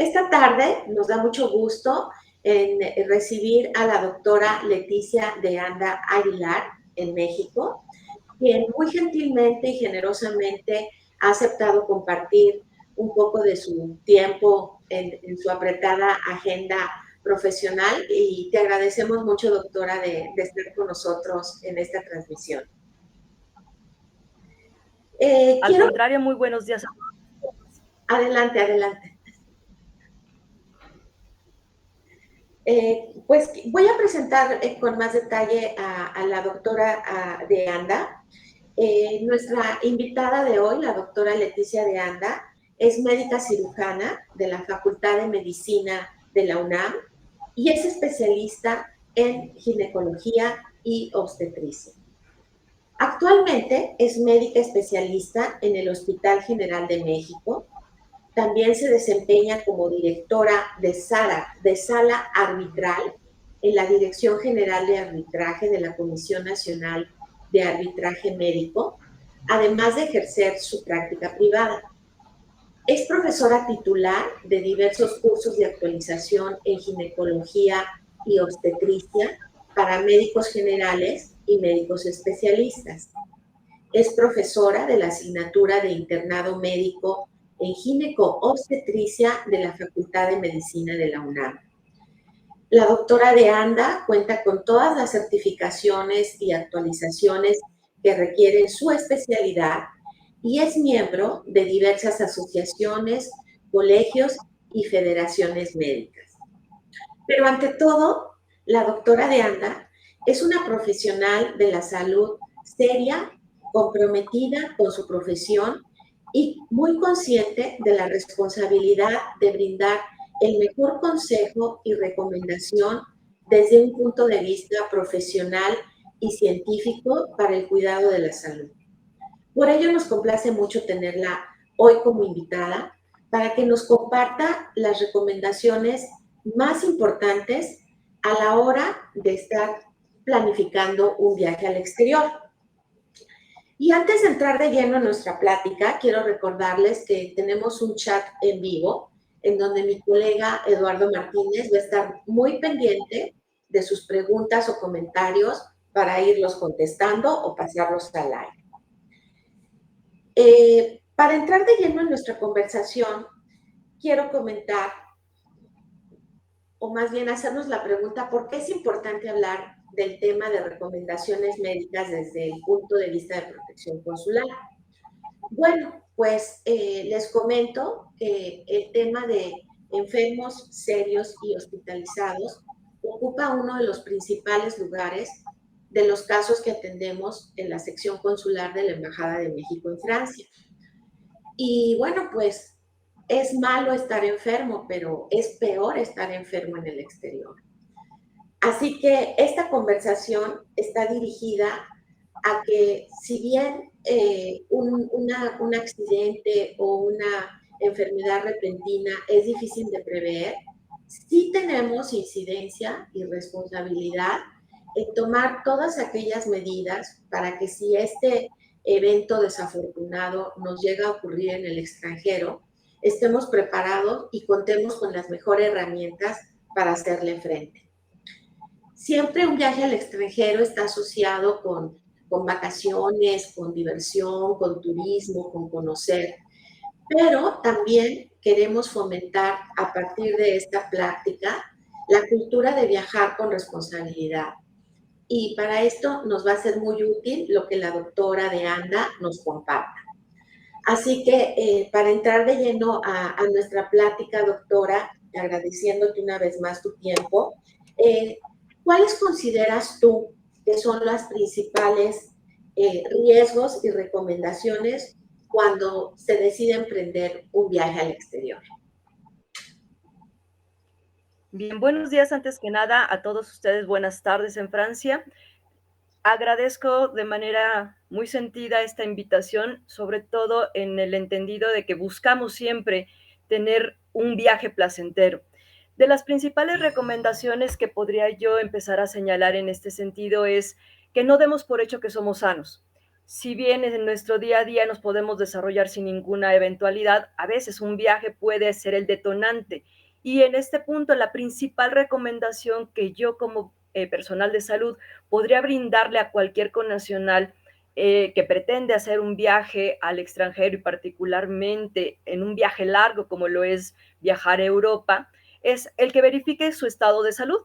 Esta tarde nos da mucho gusto en recibir a la doctora Leticia de Anda Aguilar en México, quien muy gentilmente y generosamente ha aceptado compartir un poco de su tiempo en su apretada agenda profesional y te agradecemos mucho, doctora, de estar con nosotros en esta transmisión. Al contrario, muy buenos días. Adelante, adelante. Pues voy a presentar con más detalle a la doctora de Anda. Nuestra invitada de hoy, la doctora Leticia de Anda, es médica cirujana de la Facultad de Medicina de la UNAM y es especialista en ginecología y obstetricia. Actualmente es médica especialista en el Hospital General de México. También se desempeña como directora de sala arbitral en la Dirección General de Arbitraje de la Comisión Nacional de Arbitraje Médico, además de ejercer su práctica privada. Es profesora titular de diversos cursos de actualización en ginecología y obstetricia para médicos generales y médicos especialistas. Es profesora de la asignatura de internado médico en gineco-obstetricia de la Facultad de Medicina de la UNAM. La doctora de Anda cuenta con todas las certificaciones y actualizaciones que requieren su especialidad y es miembro de diversas asociaciones, colegios y federaciones médicas. Pero ante todo, la doctora de Anda es una profesional de la salud seria, comprometida con su profesión y muy consciente de la responsabilidad de brindar el mejor consejo y recomendación desde un punto de vista profesional y científico para el cuidado de la salud. Por ello nos complace mucho tenerla hoy como invitada para que nos comparta las recomendaciones más importantes a la hora de estar planificando un viaje al exterior. Y antes de entrar de lleno en nuestra plática, quiero recordarles que tenemos un chat en vivo en donde mi colega Eduardo Martínez va a estar muy pendiente de sus preguntas o comentarios para irlos contestando o pasarlos al aire. Para entrar de lleno en nuestra conversación, quiero comentar, o más bien hacernos la pregunta, ¿por qué es importante hablar del tema de recomendaciones médicas desde el punto de vista de protección consular? Bueno, pues les comento que el tema de enfermos serios y hospitalizados ocupa uno de los principales lugares de los casos que atendemos en la sección consular de la Embajada de México en Francia. Y bueno, pues es malo estar enfermo, pero es peor estar enfermo en el exterior. Así que esta conversación está dirigida a que si bien un accidente o una enfermedad repentina es difícil de prever, sí tenemos incidencia y responsabilidad en tomar todas aquellas medidas para que si este evento desafortunado nos llega a ocurrir en el extranjero, estemos preparados y contemos con las mejores herramientas para hacerle frente. Siempre un viaje al extranjero está asociado con vacaciones, con diversión, con turismo, con conocer, pero también queremos fomentar a partir de esta práctica la cultura de viajar con responsabilidad. Y para esto nos va a ser muy útil lo que la doctora de Anda nos comparta. Así que para entrar de lleno a nuestra plática, doctora, agradeciéndote una vez más tu tiempo, ¿cuáles consideras tú que son las principales riesgos y recomendaciones cuando se decide emprender un viaje al exterior? Bien, buenos días antes que nada a todos ustedes, buenas tardes en Francia. Agradezco de manera muy sentida esta invitación, sobre todo en el entendido de que buscamos siempre tener un viaje placentero. De las principales recomendaciones que podría yo empezar a señalar en este sentido es que no demos por hecho que somos sanos. si bien en nuestro día a día nos podemos desarrollar sin ninguna eventualidad, a veces un viaje puede ser el detonante. Y en este punto, la principal recomendación que yo como personal de salud podría brindarle a cualquier connacional que pretende hacer un viaje al extranjero y particularmente en un viaje largo como lo es viajar a Europa, es el que verifique su estado de salud.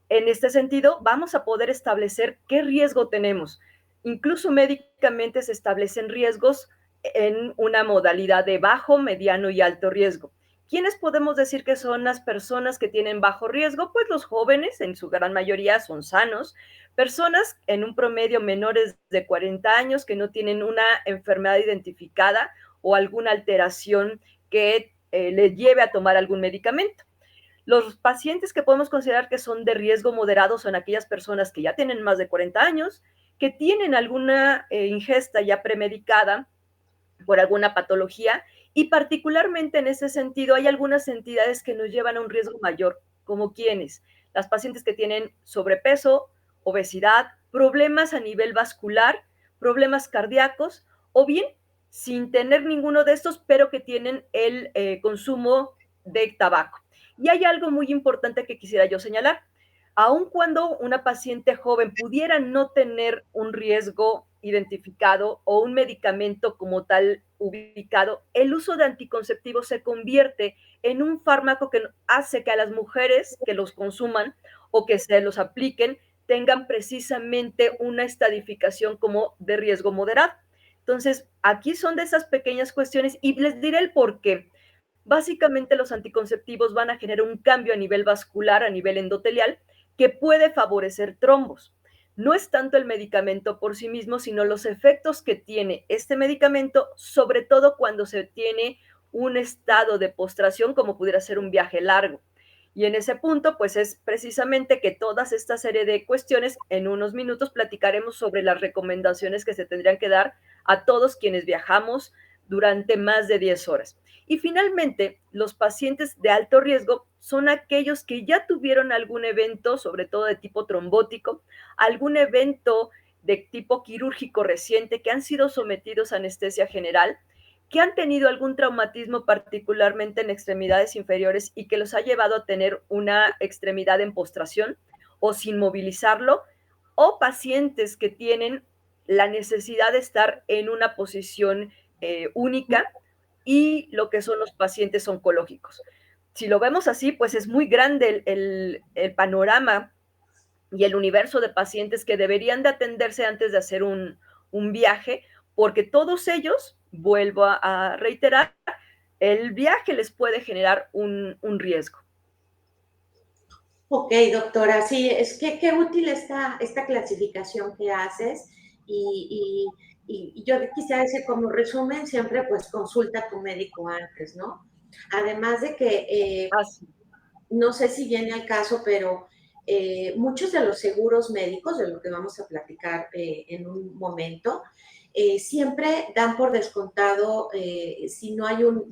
En este sentido, vamos a poder establecer qué riesgo tenemos. Incluso médicamente se establecen riesgos en una modalidad de bajo, mediano y alto riesgo. ¿Quiénes podemos decir que son las personas que tienen bajo riesgo? Pues los jóvenes, en su gran mayoría, son sanos, personas en un promedio menores de 40 años que no tienen una enfermedad identificada o alguna alteración que les lleve a tomar algún medicamento. Los pacientes que podemos considerar que son de riesgo moderado son aquellas personas que ya tienen más de 40 años, que tienen alguna ingesta ya premedicada por alguna patología y particularmente en ese sentido hay algunas entidades que nos llevan a un riesgo mayor, como quienes, las pacientes que tienen sobrepeso, obesidad, problemas a nivel vascular, problemas cardíacos o bien sin tener ninguno de estos, pero que tienen el consumo de tabaco. Y hay algo muy importante que quisiera yo señalar. Aun cuando una paciente joven pudiera no tener un riesgo identificado o un medicamento como tal ubicado, el uso de anticonceptivos se convierte en un fármaco que hace que a las mujeres que los consuman o que se los apliquen tengan precisamente una estadificación como de riesgo moderado. Entonces, aquí son de esas pequeñas cuestiones y les diré el por qué. Básicamente los anticonceptivos van a generar un cambio a nivel vascular, a nivel endotelial, que puede favorecer trombos. No es tanto el medicamento por sí mismo, sino los efectos que tiene este medicamento, sobre todo cuando se tiene un estado de postración como pudiera ser un viaje largo. Y en ese punto, pues es precisamente que todas esta serie de cuestiones, en unos minutos platicaremos sobre las recomendaciones que se tendrían que dar a todos quienes viajamos durante más de 10 horas. Y finalmente, los pacientes de alto riesgo son aquellos que ya tuvieron algún evento, sobre todo de tipo trombótico, algún evento de tipo quirúrgico reciente, que han sido sometidos a anestesia general, que han tenido algún traumatismo particularmente en extremidades inferiores y que los ha llevado a tener una extremidad en postración o sin movilizarlo, o pacientes que tienen la necesidad de estar en una posición única y lo que son los pacientes oncológicos. Si lo vemos así, pues es muy grande el panorama y el universo de pacientes que deberían de atenderse antes de hacer un viaje, porque todos ellos, vuelvo a reiterar, el viaje les puede generar un riesgo. Ok, doctora, sí, es que qué útil esta clasificación que haces y yo quisiera decir como resumen, siempre pues consulta a tu médico antes, ¿no? Además de que Así. no sé si viene al caso, pero muchos de los seguros médicos, de lo que vamos a platicar en un momento, siempre dan por descontado si no hay un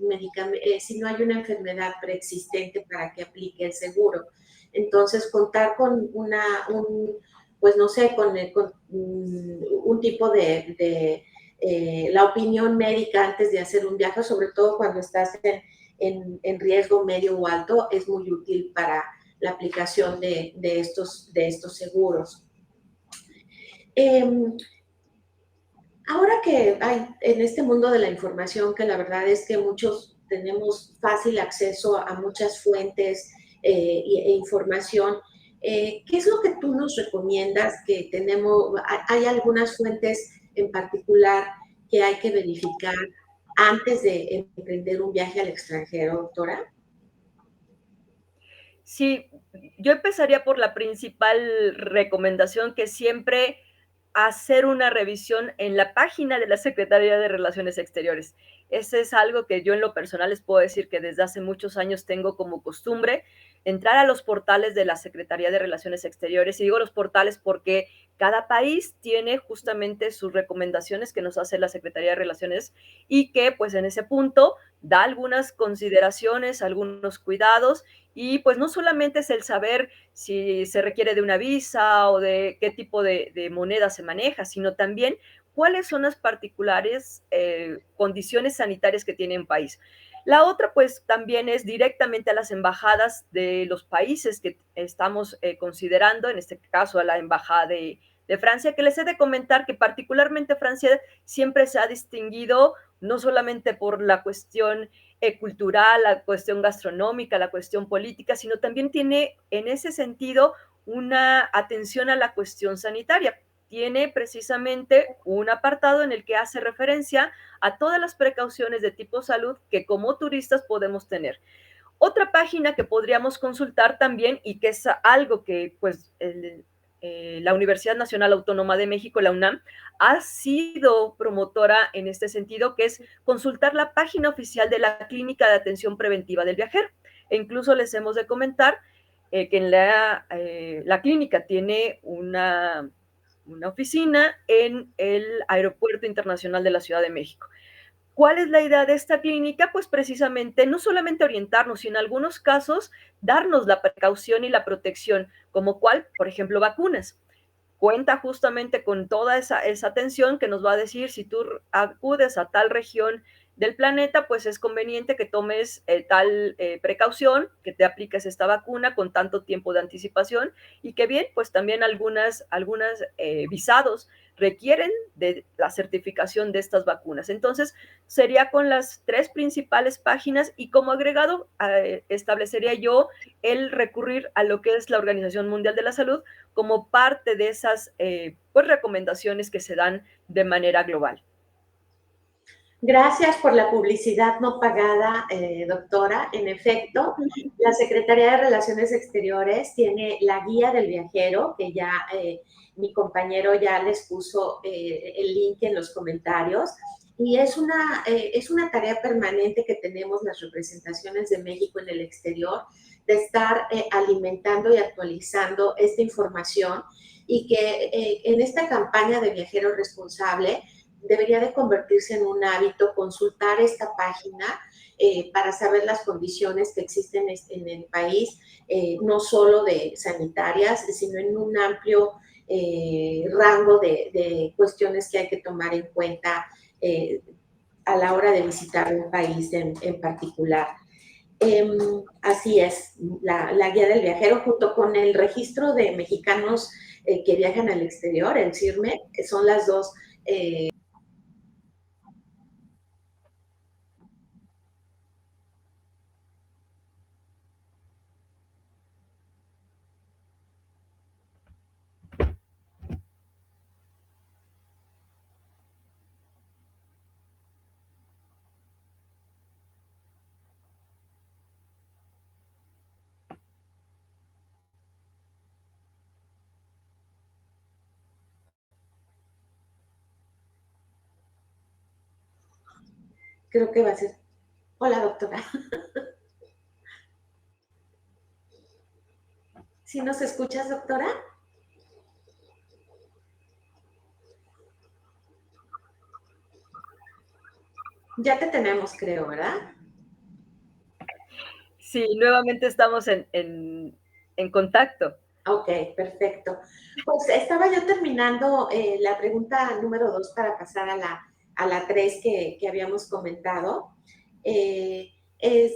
si no hay una enfermedad preexistente para que aplique el seguro. Entonces, contar con pues no sé, con un tipo de la opinión médica antes de hacer un viaje, sobre todo cuando estás en riesgo medio o alto, es muy útil para la aplicación de estos seguros. Eh, Ahora que hay en este mundo de la información, que la verdad es que muchos tenemos fácil acceso a muchas fuentes e información, ¿qué es lo que tú nos recomiendas que tenemos? ¿Hay algunas fuentes en particular que hay que verificar antes de emprender un viaje al extranjero, doctora? Sí, yo empezaría por la principal recomendación, que siempre hacer una revisión en la página de la Secretaría de Relaciones Exteriores. Ese es algo que yo en lo personal les puedo decir que desde hace muchos años tengo como costumbre, entrar a los portales de la Secretaría de Relaciones Exteriores. Y digo los portales porque cada país tiene justamente sus recomendaciones que nos hace la Secretaría de Relaciones y que pues en ese punto da algunas consideraciones, algunos cuidados y pues no solamente es el saber si se requiere de una visa o de qué tipo de moneda se maneja, sino también cuáles son las particulares condiciones sanitarias que tiene un país. La otra, pues, también es directamente a las embajadas de los países que estamos considerando, en este caso a la embajada de Francia, que les he de comentar que particularmente Francia siempre se ha distinguido no solamente por la cuestión cultural, la cuestión gastronómica, la cuestión política, sino también tiene en ese sentido una atención a la cuestión sanitaria. Tiene precisamente un apartado en el que hace referencia a todas las precauciones de tipo salud que como turistas podemos tener. Otra página que podríamos consultar también y que es algo que pues la Universidad Nacional Autónoma de México, la UNAM, ha sido promotora en este sentido, que es consultar la página oficial de la Clínica de Atención Preventiva del Viajero. E incluso les hemos de comentar que en la clínica tiene una oficina en el Aeropuerto Internacional de la Ciudad de México. ¿Cuál es la idea de esta clínica? Pues precisamente no solamente orientarnos, sino en algunos casos darnos la precaución y la protección, como cuál, por ejemplo, vacunas. Cuenta justamente con toda esa atención que nos va a decir si tú acudes a tal región del planeta, pues es conveniente que tomes tal precaución, que te apliques esta vacuna con tanto tiempo de anticipación y que bien, pues también algunas visados requieren de la certificación de estas vacunas. Entonces, sería con las tres principales páginas y como agregado establecería yo el recurrir a lo que es la Organización Mundial de la Salud como parte de esas pues, recomendaciones que se dan de manera global. Gracias por la publicidad no pagada, doctora. En efecto, la Secretaría de Relaciones Exteriores tiene la guía del viajero, que ya mi compañero ya les puso el link en los comentarios. Y es una tarea permanente que tenemos las representaciones de México en el exterior, de estar alimentando y actualizando esta información y que en esta campaña de viajero responsable debería de convertirse en un hábito consultar esta página para saber las condiciones que existen en el país, no solo de sanitarias, sino en un amplio rango de cuestiones que hay que tomar en cuenta a la hora de visitar un país en particular. Así es, la guía del viajero junto con el registro de mexicanos que viajan al exterior, el CIRME, que son las dos creo que va a ser. Hola, doctora. ¿Sí nos escuchas, doctora? Ya te tenemos, creo, ¿verdad? Sí, nuevamente estamos en contacto. Ok, perfecto. Pues estaba yo terminando la pregunta número 2 para pasar a la 3 que habíamos comentado.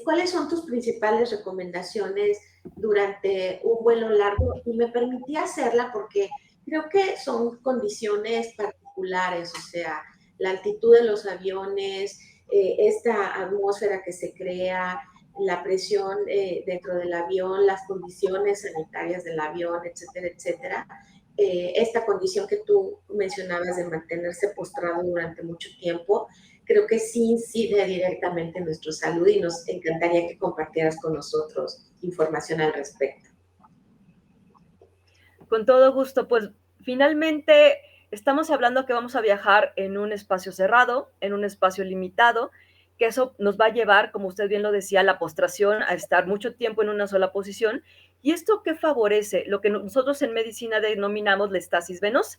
¿Cuáles son tus principales recomendaciones durante un vuelo largo? Y me permití hacerla porque creo que son condiciones particulares, o sea, la altitud de los aviones, esta atmósfera que se crea, la presión dentro del avión, las condiciones sanitarias del avión, etcétera, etcétera. Esta condición que tú mencionabas de mantenerse postrado durante mucho tiempo, creo que sí incide directamente en nuestra salud y nos encantaría que compartieras con nosotros información al respecto. Con todo gusto, pues finalmente estamos hablando que vamos a viajar en un espacio cerrado, en un espacio limitado, que eso nos va a llevar, como usted bien lo decía, a la postración, a estar mucho tiempo en una sola posición. ¿Y esto qué favorece? Lo que nosotros en medicina denominamos la estasis venosa,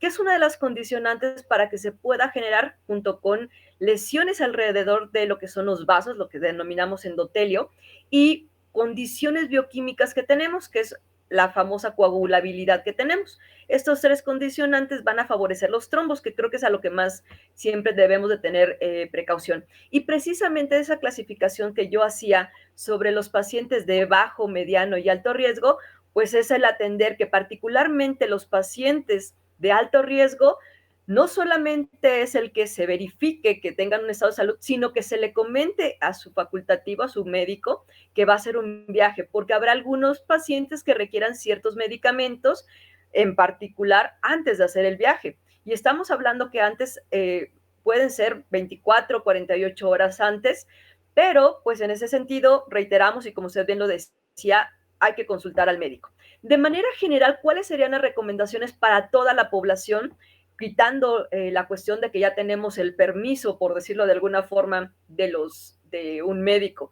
que es una de las condicionantes para que se pueda generar, junto con lesiones alrededor de lo que son los vasos, lo que denominamos endotelio, y condiciones bioquímicas que tenemos, que es la famosa coagulabilidad que tenemos. Estos tres condicionantes van a favorecer los trombos, que creo que es a lo que más siempre debemos de tener precaución. Y precisamente esa clasificación que yo hacía sobre los pacientes de bajo, mediano y alto riesgo, pues es el atender que particularmente los pacientes de alto riesgo no solamente es el que se verifique que tengan un estado de salud, sino que se le comente a su facultativo, a su médico, que va a hacer un viaje, porque habrá algunos pacientes que requieran ciertos medicamentos, en particular antes de hacer el viaje. Y estamos hablando que antes pueden ser 24, 48 horas antes, pero pues en ese sentido, reiteramos, y como usted bien lo decía, hay que consultar al médico. De manera general, ¿cuáles serían las recomendaciones para toda la población? Quitando la cuestión de que ya tenemos el permiso, por decirlo de alguna forma, de un médico.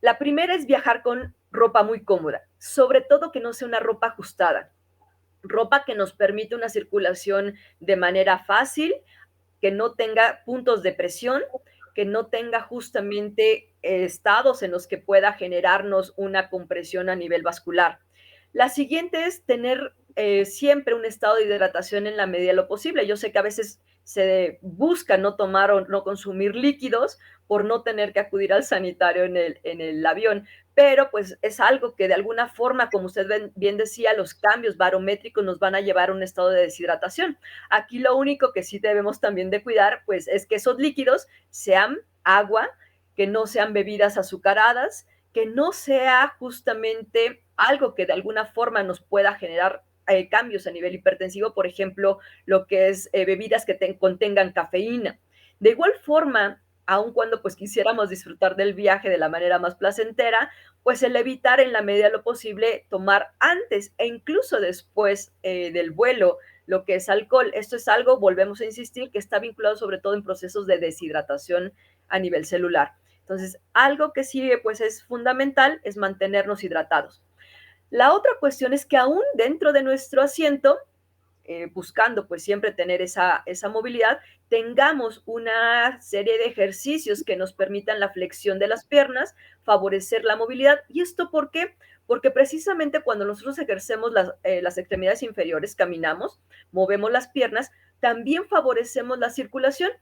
La primera es viajar con ropa muy cómoda, sobre todo que no sea una ropa ajustada, ropa que nos permite una circulación de manera fácil, que no tenga puntos de presión, que no tenga justamente estados en los que pueda generarnos una compresión a nivel vascular. La siguiente es tener siempre un estado de hidratación en la medida de lo posible. Yo sé que a veces se busca no tomar o no consumir líquidos por no tener que acudir al sanitario en el avión, pero pues es algo que de alguna forma, como usted bien decía, los cambios barométricos nos van a llevar a un estado de deshidratación. Aquí lo único que sí debemos también de cuidar, pues es que esos líquidos sean agua, que no sean bebidas azucaradas, que no sea justamente algo que de alguna forma nos pueda generar cambios a nivel hipertensivo, por ejemplo, lo que es bebidas que contengan cafeína. De igual forma, aun cuando pues quisiéramos disfrutar del viaje de la manera más placentera, pues el evitar en la medida de lo posible tomar antes e incluso después del vuelo lo que es alcohol. Esto es algo, volvemos a insistir, que está vinculado sobre todo en procesos de deshidratación a nivel celular. Entonces, algo que sí pues es fundamental es mantenernos hidratados. La otra cuestión es que aún dentro de nuestro asiento, buscando pues siempre tener esa movilidad, tengamos una serie de ejercicios que nos permitan la flexión de las piernas, favorecer la movilidad. ¿Y esto por qué? Porque precisamente cuando nosotros ejercemos las extremidades inferiores, caminamos, movemos las piernas, también favorecemos la circulación.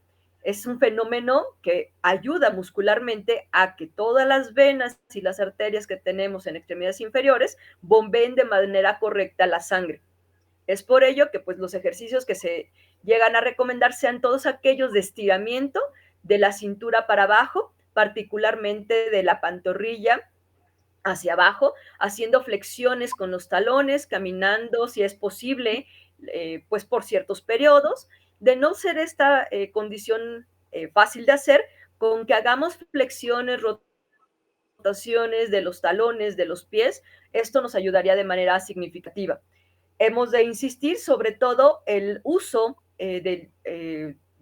Es un fenómeno que ayuda muscularmente a que todas las venas y las arterias que tenemos en extremidades inferiores bombeen de manera correcta la sangre. Es por ello que pues los ejercicios que se llegan a recomendar sean todos aquellos de estiramiento de la cintura para abajo, particularmente de la pantorrilla hacia abajo, haciendo flexiones con los talones, caminando si es posible, pues por ciertos periodos. De no ser esta condición fácil de hacer, con que hagamos flexiones, rotaciones de los talones, de los pies, esto nos ayudaría de manera significativa. Hemos de insistir sobre todo el uso de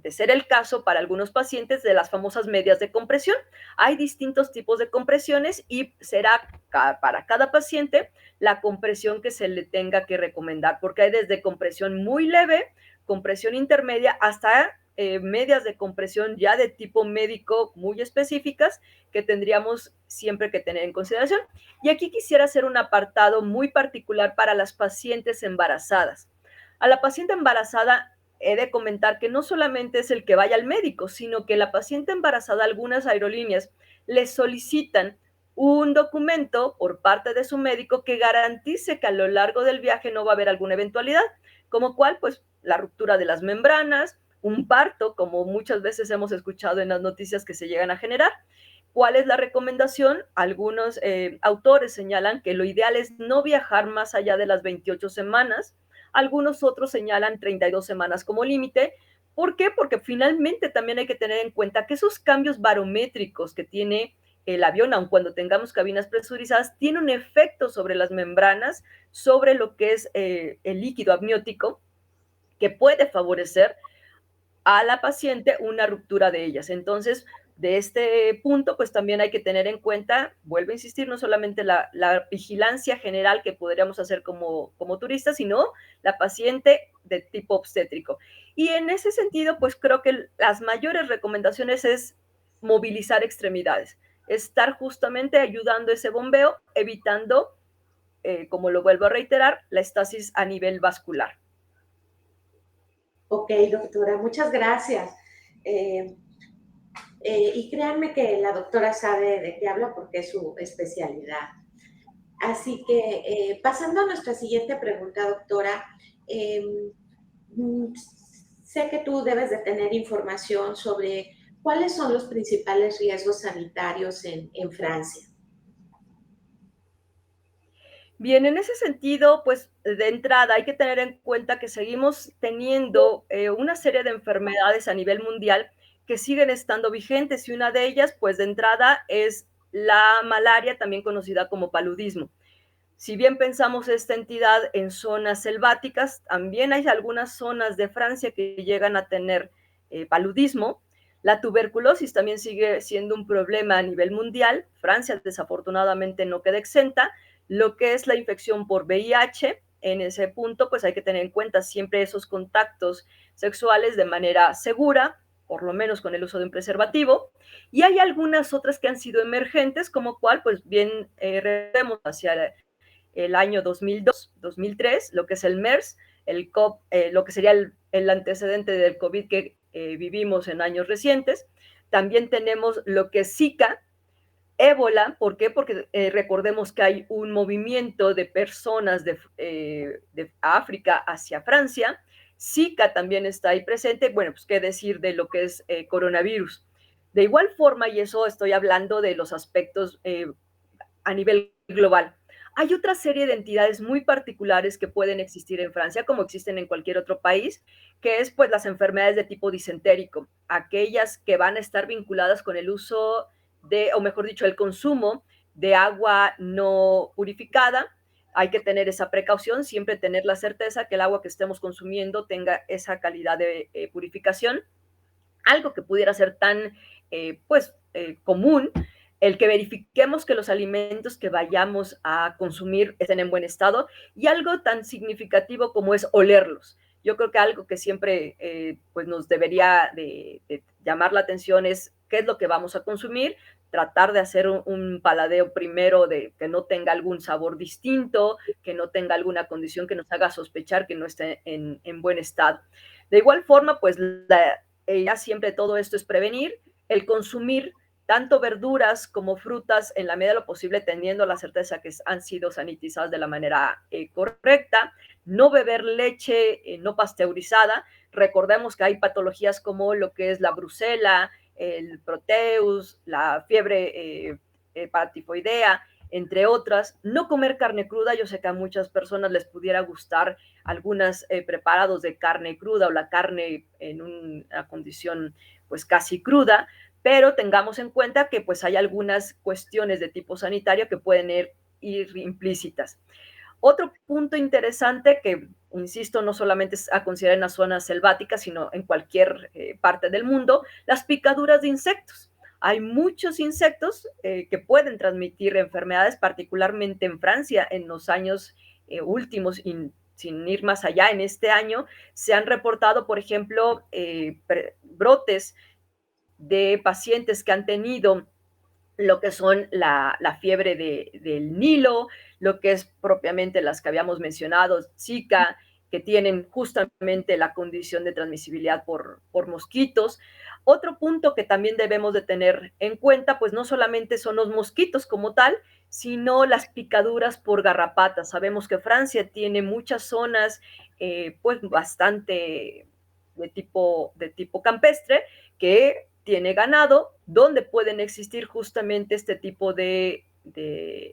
ser el caso para algunos pacientes de las famosas medias de compresión. Hay distintos tipos de compresiones y será para cada paciente la compresión que se le tenga que recomendar, porque hay desde compresión muy leve, compresión intermedia, hasta medias de compresión ya de tipo médico muy específicas que tendríamos siempre que tener en consideración. Y aquí quisiera hacer un apartado muy particular para las pacientes embarazadas. A la paciente embarazada he de comentar que no solamente es el que vaya al médico, sino que la paciente embarazada, algunas aerolíneas le solicitan un documento por parte de su médico que garantice que a lo largo del viaje no va a haber alguna eventualidad, como cual, pues, la ruptura de las membranas, un parto, como muchas veces hemos escuchado en las noticias que se llegan a generar. ¿Cuál es la recomendación? Algunos autores señalan que lo ideal es no viajar más allá de las 28 semanas. Algunos otros señalan 32 semanas como límite. ¿Por qué? Porque finalmente también hay que tener en cuenta que esos cambios barométricos que tiene el avión, aun cuando tengamos cabinas presurizadas, tiene un efecto sobre las membranas, sobre lo que es el líquido amniótico, que puede favorecer a la paciente una ruptura de ellas. Entonces, de este punto, pues también hay que tener en cuenta, vuelvo a insistir, no solamente la vigilancia general que podríamos hacer como turistas, sino la paciente de tipo obstétrico. Y en ese sentido, pues creo que las mayores recomendaciones es movilizar extremidades, estar justamente ayudando ese bombeo, evitando como lo vuelvo a reiterar, la estasis a nivel vascular. Ok, doctora, muchas gracias. Y créanme que la doctora sabe de qué habla porque es su especialidad. Así que pasando a nuestra siguiente pregunta, doctora, eh, sé que tú debes de tener información sobre cuáles son los principales riesgos sanitarios en Francia. Bien, en ese sentido, pues de entrada hay que tener en cuenta que seguimos teniendo una serie de enfermedades a nivel mundial que siguen estando vigentes y una de ellas, pues de entrada es la malaria, también conocida como paludismo. Si bien pensamos esta entidad en zonas selváticas, también hay algunas zonas de Francia que llegan a tener paludismo. La tuberculosis también sigue siendo un problema a nivel mundial. Francia desafortunadamente no queda exenta. Lo que es la infección por VIH, en ese punto, pues hay que tener en cuenta siempre esos contactos sexuales de manera segura, por lo menos con el uso de un preservativo. Y hay algunas otras que han sido emergentes, como cual, pues bien, vemos hacia el año 2002, 2003, lo que es el MERS, lo que sería el antecedente del COVID que vivimos en años recientes. También tenemos lo que es Zika, ébola. ¿Por qué? Porque recordemos que hay un movimiento de personas de África hacia Francia. Zika también está ahí presente. Bueno, pues qué decir de lo que es coronavirus. De igual forma, y eso estoy hablando de los aspectos a nivel global. Hay otra serie de entidades muy particulares que pueden existir en Francia, como existen en cualquier otro país, que es pues las enfermedades de tipo disentérico, aquellas que van a estar vinculadas con el uso de, o mejor dicho, el consumo de agua no purificada. Hay que tener esa precaución, siempre tener la certeza que el agua que estemos consumiendo tenga esa calidad de purificación. Algo que pudiera ser tan común, el que verifiquemos que los alimentos que vayamos a consumir estén en buen estado, y algo tan significativo como es olerlos. Yo creo que algo que siempre pues nos debería de llamar la atención es qué es lo que vamos a consumir, tratar de hacer un paladeo primero de que no tenga algún sabor distinto, que no tenga alguna condición que nos haga sospechar que no esté en buen estado. De igual forma, pues ya siempre todo esto es prevenir, el consumir tanto verduras como frutas en la medida de lo posible, teniendo la certeza que han sido sanitizadas de la manera correcta, no beber leche no pasteurizada. Recordemos que hay patologías como lo que es la brucela, el proteus, la fiebre tifoidea, entre otras. No comer carne cruda. Yo sé que a muchas personas les pudiera gustar algunos preparados de carne cruda o la carne en una condición pues casi cruda, pero tengamos en cuenta que pues hay algunas cuestiones de tipo sanitario que pueden ir implícitas. Otro punto interesante que, insisto, no solamente es a considerar en las zonas selváticas, sino en cualquier parte del mundo, las picaduras de insectos. Hay muchos insectos que pueden transmitir enfermedades, particularmente en Francia, en los años últimos, sin ir más allá, en este año se han reportado, por ejemplo, brotes de pacientes que han tenido lo que son la fiebre del Nilo, lo que es propiamente las que habíamos mencionado, Zika, que tienen justamente la condición de transmisibilidad por mosquitos. Otro punto que también debemos de tener en cuenta, pues no solamente son los mosquitos como tal, sino las picaduras por garrapatas. Sabemos que Francia tiene muchas zonas, pues bastante de tipo campestre, que tiene ganado, donde pueden existir justamente este tipo de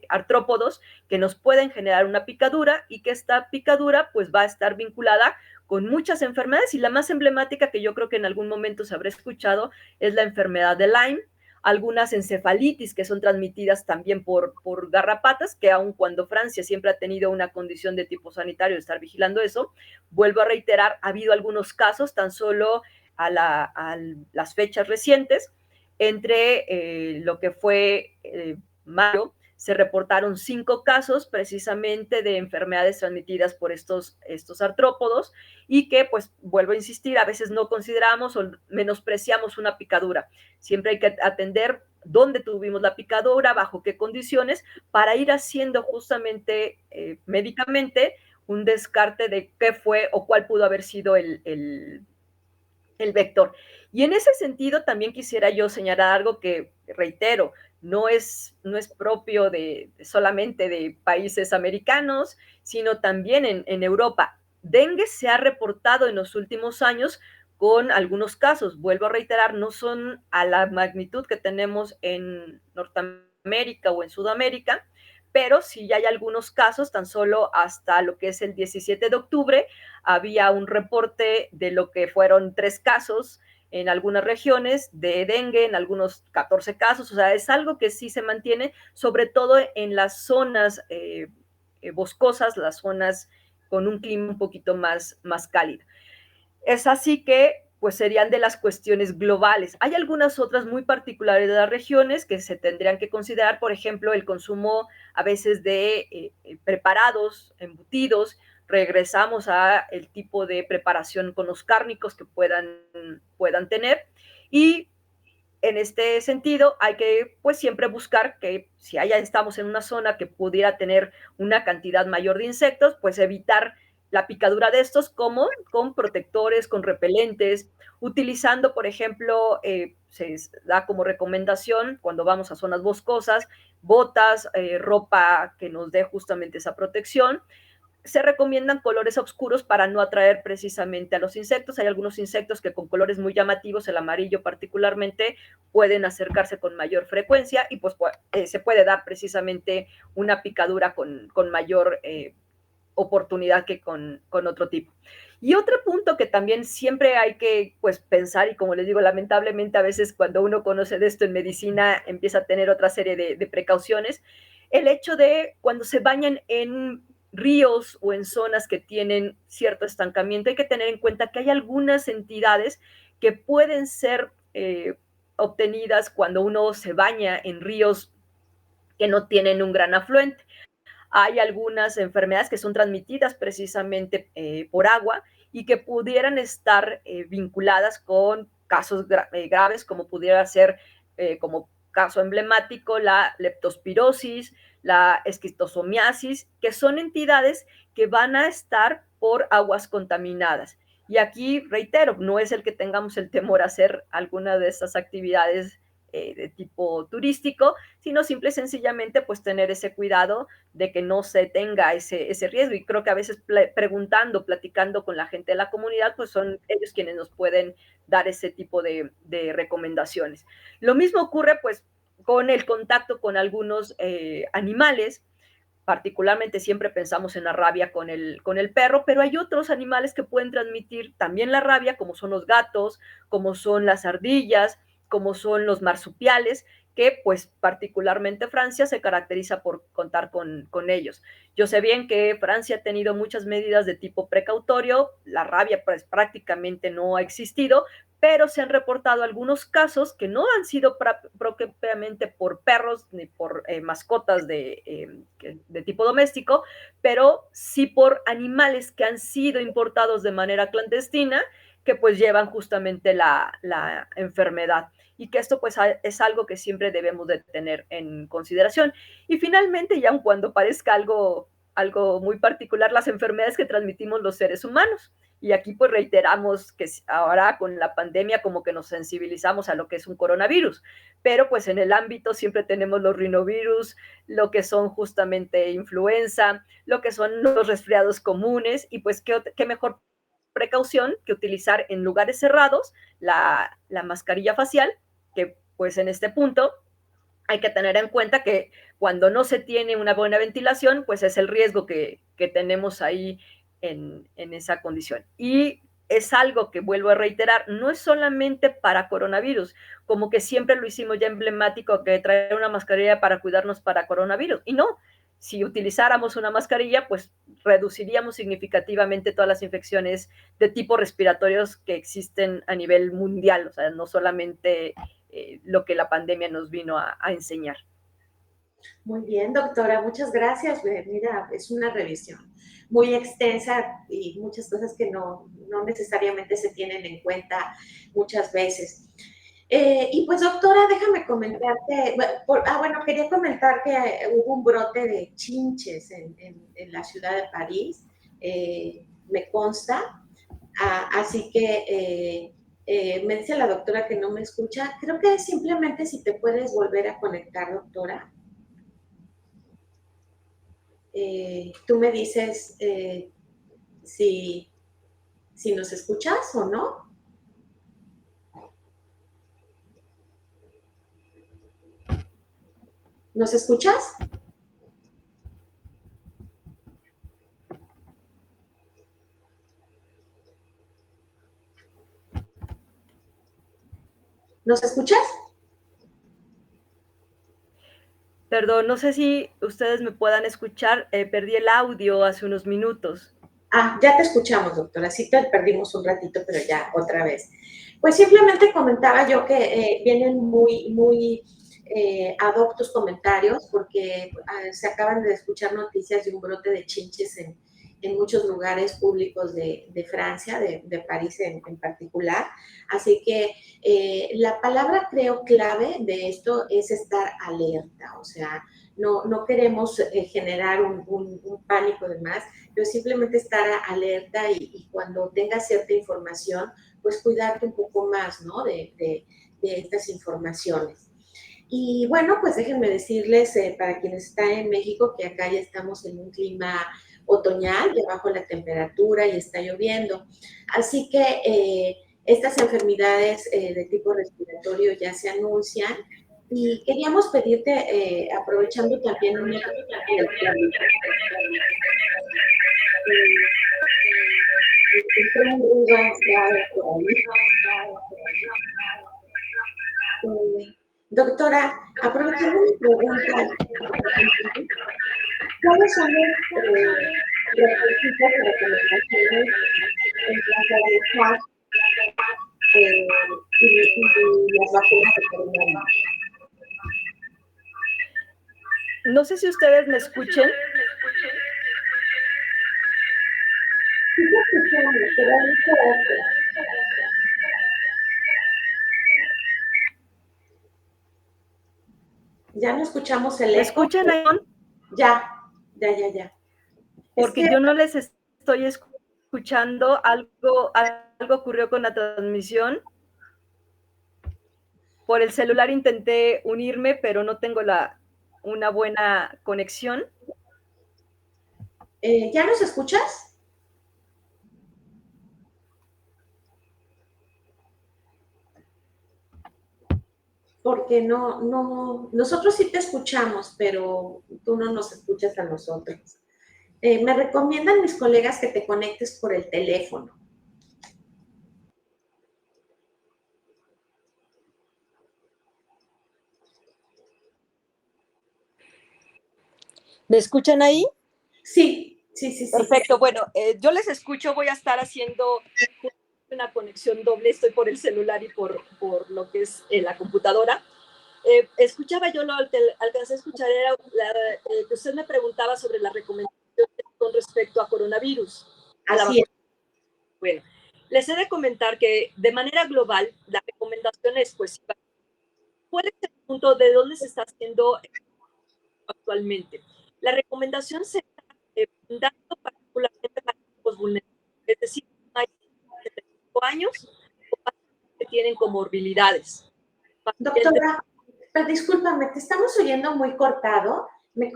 artrópodos que nos pueden generar una picadura, y que esta picadura pues va a estar vinculada con muchas enfermedades, y la más emblemática que yo creo que en algún momento se habrá escuchado es la enfermedad de Lyme, algunas encefalitis que son transmitidas también por garrapatas, que aun cuando Francia siempre ha tenido una condición de tipo sanitario de estar vigilando eso, vuelvo a reiterar, ha habido algunos casos tan solo a las fechas recientes. Entre lo que fue mayo, se reportaron 5 casos precisamente de enfermedades transmitidas por estos artrópodos, y que, pues, vuelvo a insistir, a veces no consideramos o menospreciamos una picadura. Siempre hay que atender dónde tuvimos la picadura, bajo qué condiciones, para ir haciendo justamente médicamente un descarte de qué fue o cuál pudo haber sido el vector. Y en ese sentido también quisiera yo señalar algo que, reitero, no es propio solamente de países americanos, sino también en Europa. Dengue se ha reportado en los últimos años con algunos casos, vuelvo a reiterar, no son a la magnitud que tenemos en Norteamérica o en Sudamérica, pero sí ya hay algunos casos, tan solo hasta lo que es el 17 de octubre, había un reporte de lo que fueron 3 casos en algunas regiones de dengue, en algunos 14 casos, o sea, es algo que sí se mantiene, sobre todo en las zonas boscosas, las zonas con un clima un poquito más cálido. Es así que pues serían de las cuestiones globales. Hay algunas otras muy particulares de las regiones que se tendrían que considerar, por ejemplo, el consumo a veces de preparados, embutidos. Regresamos a el tipo de preparación con los cárnicos que puedan tener. Y en este sentido, hay que pues siempre buscar que si allá estamos en una zona que pudiera tener una cantidad mayor de insectos, pues evitar la picadura de estos como con protectores, con repelentes, utilizando, por ejemplo, se da como recomendación cuando vamos a zonas boscosas, botas, ropa que nos dé justamente esa protección. Se recomiendan colores oscuros para no atraer precisamente a los insectos. Hay algunos insectos que con colores muy llamativos, el amarillo particularmente, pueden acercarse con mayor frecuencia y pues se puede dar precisamente una picadura con mayor oportunidad que con otro tipo. Y otro punto que también siempre hay que pues pensar, y como les digo, lamentablemente a veces cuando uno conoce de esto en medicina empieza a tener otra serie de precauciones, el hecho de cuando se bañan en ríos o en zonas que tienen cierto estancamiento, hay que tener en cuenta que hay algunas entidades que pueden ser obtenidas cuando uno se baña en ríos que no tienen un gran afluente. Hay algunas enfermedades que son transmitidas precisamente por agua y que pudieran estar vinculadas con casos graves, como pudiera ser como caso emblemático la leptospirosis, la esquistosomiasis, que son entidades que van a estar por aguas contaminadas. Y aquí, reitero, no es el que tengamos el temor a hacer alguna de estas actividades de tipo turístico, sino simple y sencillamente pues tener ese cuidado de que no se tenga ese riesgo. Y creo que a veces preguntando, platicando con la gente de la comunidad, pues son ellos quienes nos pueden dar ese tipo de recomendaciones. Lo mismo ocurre pues con el contacto con algunos animales, particularmente siempre pensamos en la rabia con el perro, pero hay otros animales que pueden transmitir también la rabia, como son los gatos, como son las ardillas, como son los marsupiales, que pues particularmente Francia se caracteriza por contar con ellos. Yo sé bien que Francia ha tenido muchas medidas de tipo precautorio, la rabia pues prácticamente no ha existido, pero se han reportado algunos casos que no han sido propiamente por perros ni por mascotas de tipo doméstico, pero sí por animales que han sido importados de manera clandestina, que pues llevan justamente la enfermedad y que esto pues es algo que siempre debemos de tener en consideración. Y finalmente, y aun cuando parezca algo muy particular, las enfermedades que transmitimos los seres humanos. Y aquí pues reiteramos que ahora con la pandemia como que nos sensibilizamos a lo que es un coronavirus, pero pues en el ámbito siempre tenemos los rinovirus, lo que son justamente influenza, lo que son los resfriados comunes y pues qué mejor precaución que utilizar en lugares cerrados la mascarilla facial, que pues en este punto hay que tener en cuenta que cuando no se tiene una buena ventilación, pues es el riesgo que tenemos ahí en esa condición. Y es algo que vuelvo a reiterar, no es solamente para coronavirus, como que siempre lo hicimos ya emblemático que traer una mascarilla para cuidarnos para coronavirus. Y no, si utilizáramos una mascarilla, pues reduciríamos significativamente todas las infecciones de tipo respiratorios que existen a nivel mundial, o sea, no solamente lo que la pandemia nos vino a enseñar. Muy bien, doctora, muchas gracias. Mira, es una revisión muy extensa y muchas cosas que no necesariamente se tienen en cuenta muchas veces. Y pues, doctora, déjame comentarte, bueno, quería comentar que hubo un brote de chinches en la ciudad de París, me consta, así que me dice la doctora que no me escucha. Creo que simplemente si te puedes volver a conectar, doctora. Tú me dices si, si nos escuchas o no. ¿Nos escuchas? ¿Nos escuchas? Perdón, no sé si ustedes me puedan escuchar, perdí el audio hace unos minutos. Ya te escuchamos, doctora. Sí te perdimos un ratito, pero ya otra vez. Pues simplemente comentaba yo que vienen muy ad hoc tus comentarios porque se acaban de escuchar noticias de un brote de chinches en muchos lugares públicos de Francia, de París en particular. Así que la palabra creo clave de esto es estar alerta, o sea, no queremos generar un pánico de más, pero simplemente estar alerta y cuando tengas cierta información, pues cuidarte un poco más, ¿no? De estas informaciones. Y bueno, pues déjenme decirles, para quienes están en México, que acá ya estamos en un clima otoñal, ya bajo la temperatura y está lloviendo. Así que estas enfermedades de tipo respiratorio ya se anuncian y queríamos pedirte, aprovechando también una del COVID, un ruido raro por ahí. Doctora, aprovechando mi pregunta, ¿cuáles son los requisitos y recomendaciones en cuanto a usar y las vacunas de coronavirus? No sé si ustedes me escuchen. Sí te escuchamos, pero hay mucho eco. Ya no escuchamos el ¿Me eco. escuchan ahí? Ya, ya. Es Porque que yo no les estoy escuchando. Algo ocurrió con la transmisión. Por el celular intenté unirme, pero no tengo una buena conexión. ¿ya nos escuchas? Porque nosotros sí te escuchamos, pero tú no nos escuchas a nosotros. Me recomiendan mis colegas que te conectes por el teléfono. ¿Me escuchan ahí? Sí. Perfecto, bueno, yo les escucho, voy a estar haciendo una conexión doble, estoy por el celular y por lo que es la computadora. Escuchaba yo, alcancé a escuchar, era que usted me preguntaba sobre las recomendaciones con respecto a coronavirus, a la Así es. vacuna. Bueno, les he de comentar que de manera global la recomendación es, pues, ¿cuál es el punto de dónde se está haciendo actualmente? La recomendación se está dando particularmente para grupos vulnerables, es decir, mayores de 75 años o pacientes que tienen comorbilidades. Pacientes. Doctora, pero discúlpame, te estamos oyendo muy cortado. Me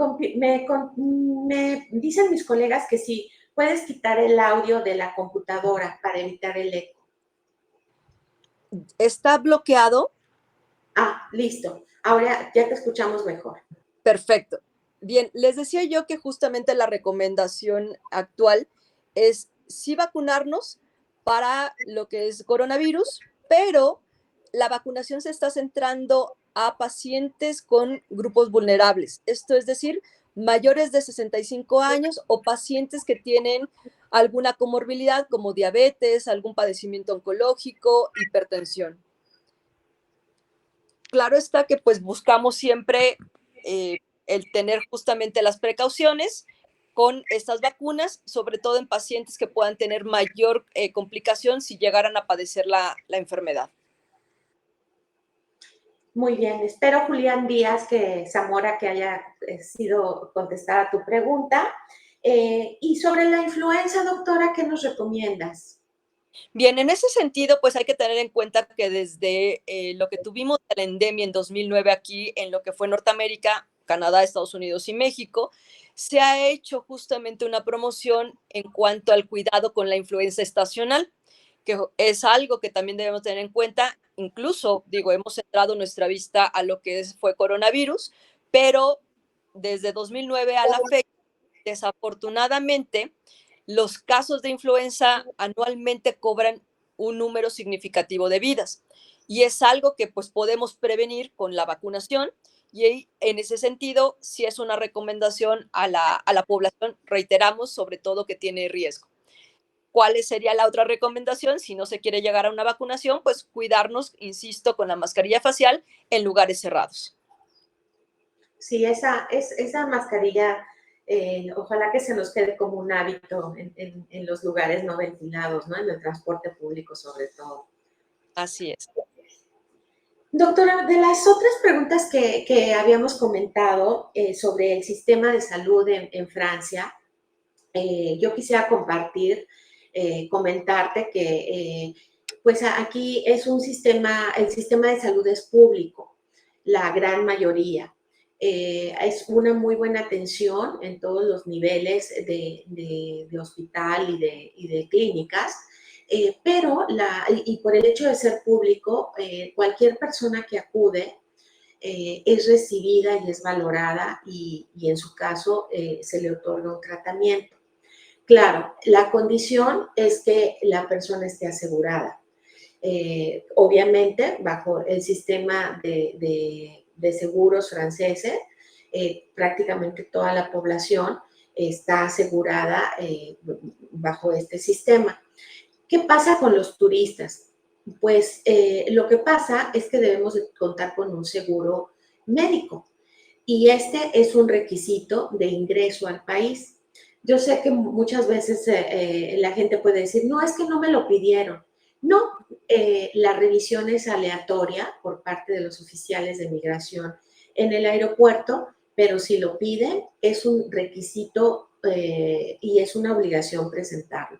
dicen mis colegas que si puedes quitar el audio de la computadora para evitar el eco. ¿Está bloqueado? Listo. Ahora ya te escuchamos mejor. Perfecto. Bien, les decía yo que justamente la recomendación actual es sí vacunarnos para lo que es coronavirus, pero la vacunación se está centrando a pacientes con grupos vulnerables, esto es decir, mayores de 65 años o pacientes que tienen alguna comorbilidad como diabetes, algún padecimiento oncológico, hipertensión. Claro está que pues buscamos siempre el tener justamente las precauciones con estas vacunas, sobre todo en pacientes que puedan tener mayor complicación si llegaran a padecer la enfermedad. Muy bien, espero, Julián Díaz, que Zamora, que haya sido contestada tu pregunta. Y sobre la influenza, doctora, ¿qué nos recomiendas? Bien, en ese sentido, pues hay que tener en cuenta que desde lo que tuvimos de la endemia en 2009 aquí, en lo que fue Norteamérica, Canadá, Estados Unidos y México, se ha hecho justamente una promoción en cuanto al cuidado con la influenza estacional, que es algo que también debemos tener en cuenta. Incluso, digo, hemos centrado nuestra vista a lo que fue coronavirus, pero desde 2009 a la fecha, desafortunadamente, los casos de influenza anualmente cobran un número significativo de vidas y es algo que pues podemos prevenir con la vacunación y en ese sentido sí es una recomendación a la población, reiteramos, sobre todo que tiene riesgo. ¿Cuál sería la otra recomendación? Si no se quiere llegar a una vacunación, pues cuidarnos, insisto, con la mascarilla facial en lugares cerrados. Sí, esa mascarilla, ojalá que se nos quede como un hábito en los lugares no ventilados, ¿no? En el transporte público sobre todo. Así es. Doctora, de las otras preguntas que habíamos comentado sobre el sistema de salud en Francia, yo quisiera compartir, comentarte que pues aquí es un sistema, el sistema de salud es público, la gran mayoría. Es una muy buena atención en todos los niveles de hospital y de clínicas, pero y por el hecho de ser público, cualquier persona que acude es recibida y es valorada y en su caso se le otorga un tratamiento. Claro, la condición es que la persona esté asegurada. Obviamente, bajo el sistema de seguros franceses, prácticamente toda la población está asegurada bajo este sistema. ¿Qué pasa con los turistas? Pues lo que pasa es que debemos de contar con un seguro médico y este es un requisito de ingreso al país. Yo sé que muchas veces la gente puede decir, no, es que no me lo pidieron. No, la revisión es aleatoria por parte de los oficiales de migración en el aeropuerto, pero si lo piden es un requisito y es una obligación presentarlo.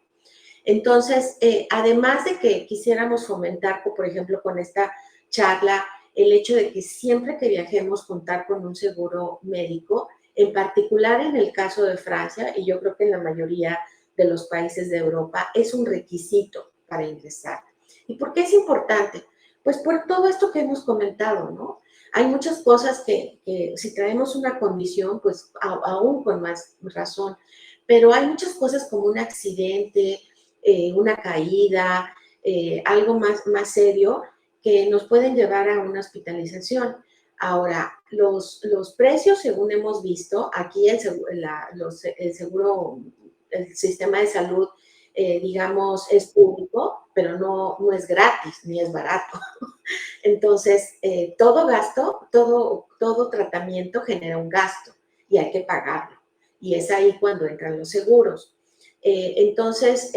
Entonces, además de que quisiéramos fomentar, por ejemplo, con esta charla, el hecho de que siempre que viajemos contar con un seguro médico, en particular en el caso de Francia, y yo creo que en la mayoría de los países de Europa, es un requisito para ingresar. ¿Y por qué es importante? Pues por todo esto que hemos comentado, ¿no? Hay muchas cosas que si traemos una condición, pues aún con más razón, pero hay muchas cosas como un accidente, una caída, algo más serio, que nos pueden llevar a una hospitalización. Ahora, los precios, según hemos visto, aquí el seguro, el sistema de salud, digamos, es público, pero no es gratis ni es barato. Entonces, todo gasto, todo tratamiento genera un gasto y hay que pagarlo. Y es ahí cuando entran los seguros. Entonces,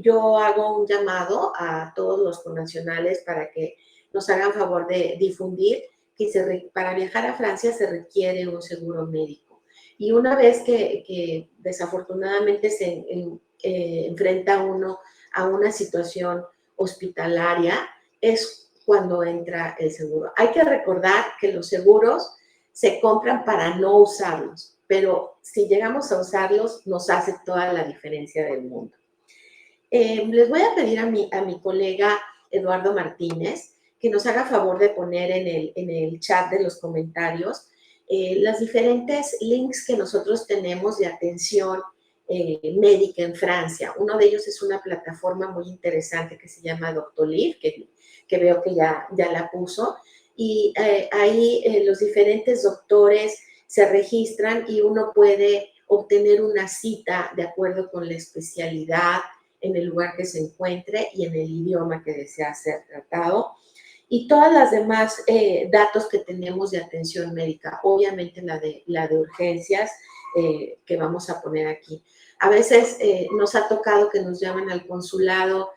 yo hago un llamado a todos los connacionales para que nos hagan favor de difundir que para viajar a Francia se requiere un seguro médico. Y una vez que desafortunadamente se enfrenta uno a una situación hospitalaria, es cuando entra el seguro. Hay que recordar que los seguros se compran para no usarlos, pero si llegamos a usarlos, nos hace toda la diferencia del mundo. Les voy a pedir a mi colega Eduardo Martínez que nos haga favor de poner en el chat de los comentarios las diferentes links que nosotros tenemos de atención médica en Francia. Uno de ellos es una plataforma muy interesante que se llama Doctolib, que veo que ya la puso, y ahí los diferentes doctores se registran y uno puede obtener una cita de acuerdo con la especialidad en el lugar que se encuentre y en el idioma que desea ser tratado. Y todas las demás datos que tenemos de atención médica, obviamente la de urgencias que vamos a poner aquí. A veces nos ha tocado que nos llaman al consulado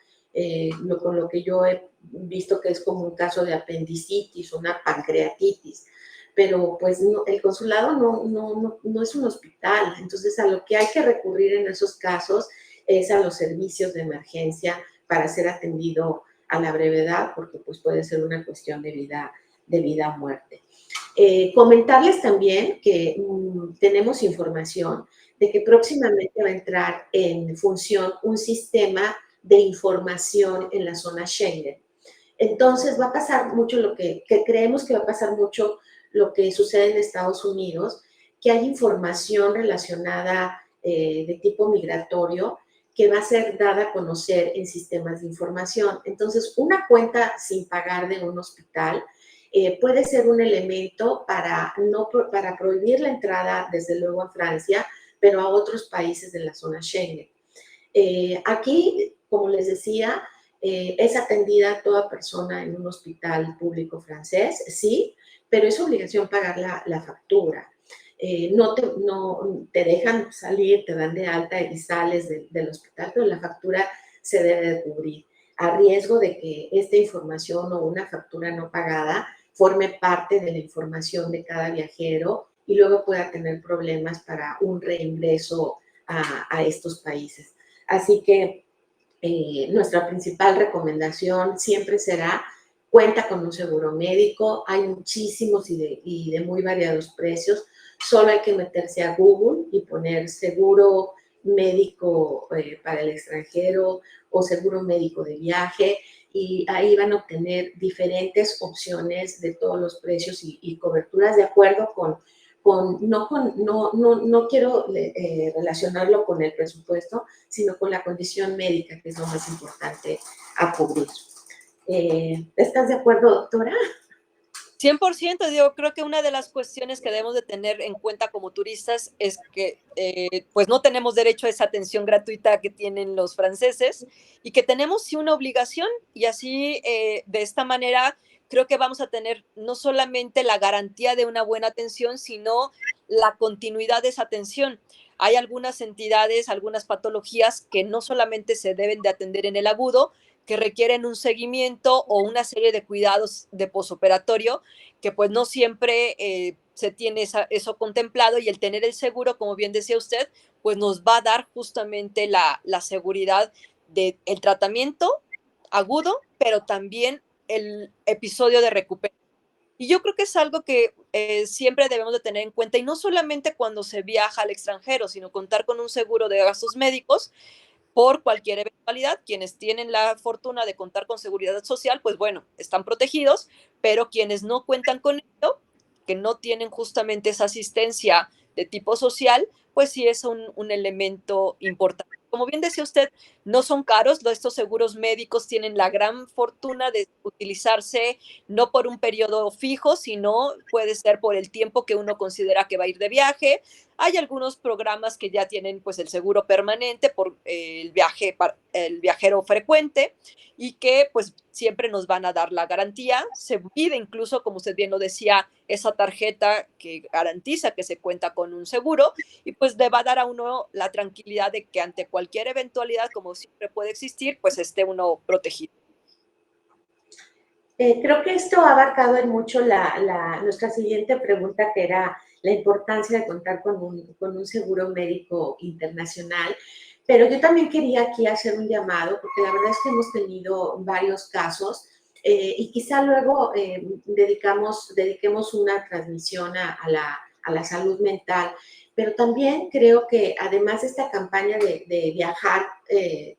con lo que yo he visto que es como un caso de apendicitis, una pancreatitis, pero pues no, el consulado no es un hospital, entonces a lo que hay que recurrir en esos casos es a los servicios de emergencia para ser atendido a la brevedad, porque pues puede ser una cuestión de vida o muerte. Comentarles también que tenemos información de que próximamente va a entrar en función un sistema de información en la zona Schengen. Entonces va a pasar mucho lo que creemos que va a pasar mucho lo que sucede en Estados Unidos, que hay información relacionada de tipo migratorio que va a ser dada a conocer en sistemas de información. Entonces, una cuenta sin pagar de un hospital puede ser un elemento para prohibir la entrada, desde luego, a Francia, pero a otros países de la zona Schengen. Aquí, como les decía, es atendida toda persona en un hospital público francés, sí, pero es obligación pagar la factura. No te dejan salir, te dan de alta y sales del hospital, pero la factura se debe de cubrir, a riesgo de que esta información o una factura no pagada forme parte de la información de cada viajero y luego pueda tener problemas para un reingreso a estos países. Así que nuestra principal recomendación siempre será: cuenta con un seguro médico, hay muchísimos y de muy variados precios, solo hay que meterse a Google y poner seguro médico para el extranjero o seguro médico de viaje, y ahí van a obtener diferentes opciones de todos los precios y coberturas de acuerdo no quiero relacionarlo con el presupuesto, sino con la condición médica, que es lo más importante a cubrir. ¿Estás de acuerdo, doctora? 100%, yo creo que una de las cuestiones que debemos de tener en cuenta como turistas es que pues no tenemos derecho a esa atención gratuita que tienen los franceses y que tenemos sí una obligación, y así de esta manera creo que vamos a tener no solamente la garantía de una buena atención, sino la continuidad de esa atención. Hay algunas entidades, algunas patologías que no solamente se deben de atender en el agudo, que requieren un seguimiento o una serie de cuidados de posoperatorio, que pues no siempre se tiene eso contemplado, y el tener el seguro, como bien decía usted, pues nos va a dar justamente la seguridad del tratamiento agudo, pero también el episodio de recuperación. Y yo creo que es algo que siempre debemos de tener en cuenta, y no solamente cuando se viaja al extranjero, sino contar con un seguro de gastos médicos por cualquier eventualidad. Quienes tienen la fortuna de contar con seguridad social, pues bueno, están protegidos, pero quienes no cuentan con ello, que no tienen justamente esa asistencia de tipo social, pues sí es un elemento importante. Como bien decía usted, no son caros, estos seguros médicos tienen la gran fortuna de utilizarse no por un periodo fijo, sino puede ser por el tiempo que uno considera que va a ir de viaje. Hay algunos programas que ya tienen pues el seguro permanente por el viajero frecuente, y que pues siempre nos van a dar la garantía. Se pide incluso, como usted bien lo decía, esa tarjeta que garantiza que se cuenta con un seguro, y pues le va a dar a uno la tranquilidad de que ante cualquier eventualidad, como siempre puede existir, pues esté uno protegido. Creo que esto ha abarcado en mucho nuestra siguiente pregunta, que era la importancia de contar con un seguro médico internacional. Pero yo también quería aquí hacer un llamado, porque la verdad es que hemos tenido varios casos y quizá luego dediquemos una transmisión a la salud mental. Pero también creo que además de esta campaña de viajar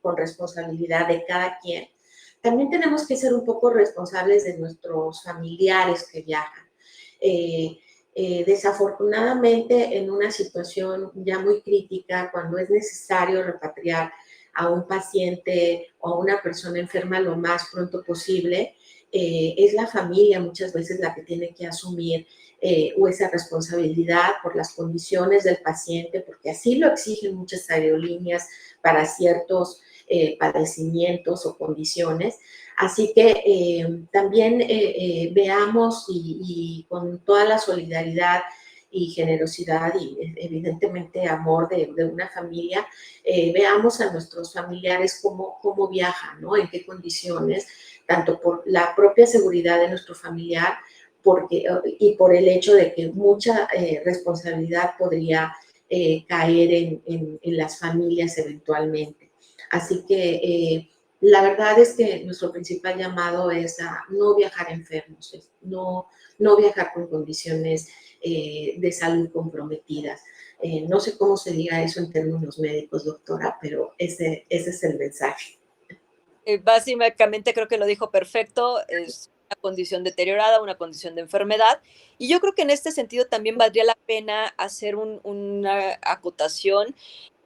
con responsabilidad de cada quien, también tenemos que ser un poco responsables de nuestros familiares que viajan. Desafortunadamente, en una situación ya muy crítica, cuando es necesario repatriar a un paciente o a una persona enferma lo más pronto posible, es la familia muchas veces la que tiene que asumir esa responsabilidad por las condiciones del paciente, porque así lo exigen muchas aerolíneas para ciertos padecimientos o condiciones. Así que también veamos y con toda la solidaridad y generosidad y evidentemente amor de una familia, veamos a nuestros familiares cómo viajan, ¿no? En qué condiciones, tanto por la propia seguridad de nuestro familiar y por el hecho de que mucha responsabilidad podría caer en las familias eventualmente. Así que la verdad es que nuestro principal llamado es a no viajar enfermos, no viajar con condiciones de salud comprometidas. No sé cómo se diga eso en términos médicos, doctora, pero ese es el mensaje. Básicamente creo que lo dijo perfecto, es una condición deteriorada, una condición de enfermedad, y yo creo que en este sentido también valdría la pena hacer una acotación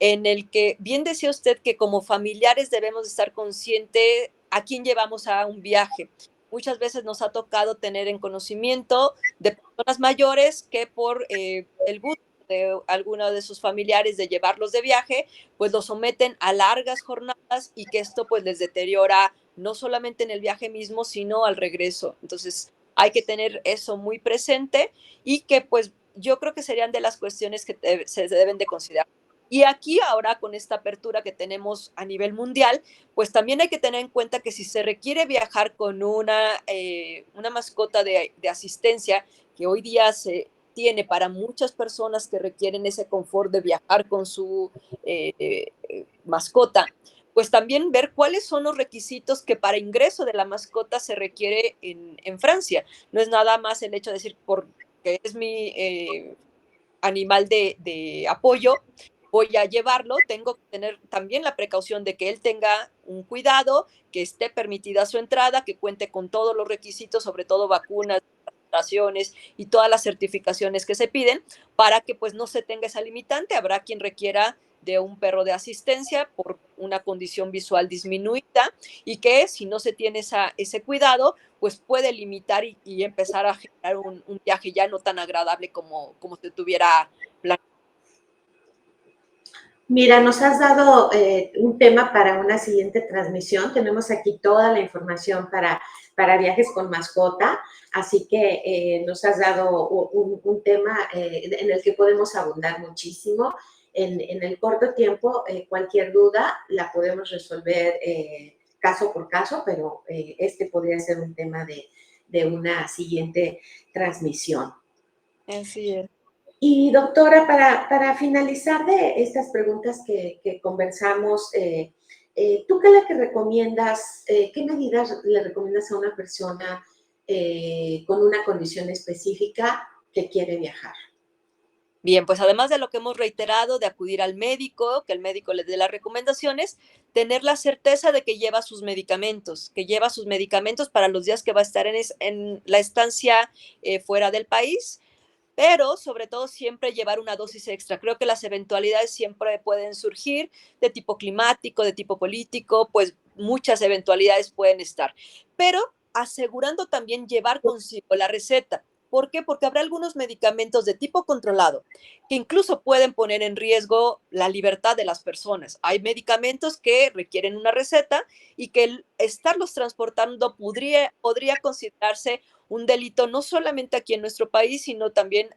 en el que bien decía usted que como familiares debemos estar conscientes a quién llevamos a un viaje. Muchas veces nos ha tocado tener en conocimiento de personas mayores que por el gusto de alguno de sus familiares de llevarlos de viaje, pues los someten a largas jornadas y que esto pues les deteriora no solamente en el viaje mismo, sino al regreso. Entonces hay que tener eso muy presente y que pues yo creo que serían de las cuestiones que se deben de considerar. Y aquí ahora con esta apertura que tenemos a nivel mundial, pues también hay que tener en cuenta que si se requiere viajar con una mascota de asistencia, que hoy día se tiene para muchas personas que requieren ese confort de viajar con su mascota, pues también ver cuáles son los requisitos que para ingreso de la mascota se requiere en Francia. No es nada más el hecho de decir, porque es mi animal de apoyo, voy a llevarlo, tengo que tener también la precaución de que él tenga un cuidado, que esté permitida su entrada, que cuente con todos los requisitos, sobre todo vacunas, y todas las certificaciones que se piden para que pues no se tenga esa limitante. Habrá quien requiera de un perro de asistencia por una condición visual disminuida y que si no se tiene ese cuidado, pues puede limitar y empezar a generar un viaje ya no tan agradable como se tuviera planeado. Mira, nos has dado un tema para una siguiente transmisión. Tenemos aquí toda la información para viajes con mascota, así que nos has dado un tema en el que podemos abundar muchísimo. En el corto tiempo, cualquier duda la podemos resolver caso por caso, pero este podría ser un tema de una siguiente transmisión. Así es. Y doctora, para finalizar de estas preguntas que conversamos, ¿tú qué le que recomiendas, qué medidas le recomiendas a una persona con una condición específica que quiere viajar? Bien, pues además de lo que hemos reiterado, de acudir al médico, que el médico le dé las recomendaciones, tener la certeza de que lleva sus medicamentos para los días que va a estar en la estancia fuera del país, pero sobre todo siempre llevar una dosis extra. Creo que las eventualidades siempre pueden surgir de tipo climático, de tipo político, pues muchas eventualidades pueden estar, pero asegurando también llevar consigo la receta. ¿Por qué? Porque habrá algunos medicamentos de tipo controlado que incluso pueden poner en riesgo la libertad de las personas. Hay medicamentos que requieren una receta y que el estarlos transportando podría considerarse un delito no solamente aquí en nuestro país, sino también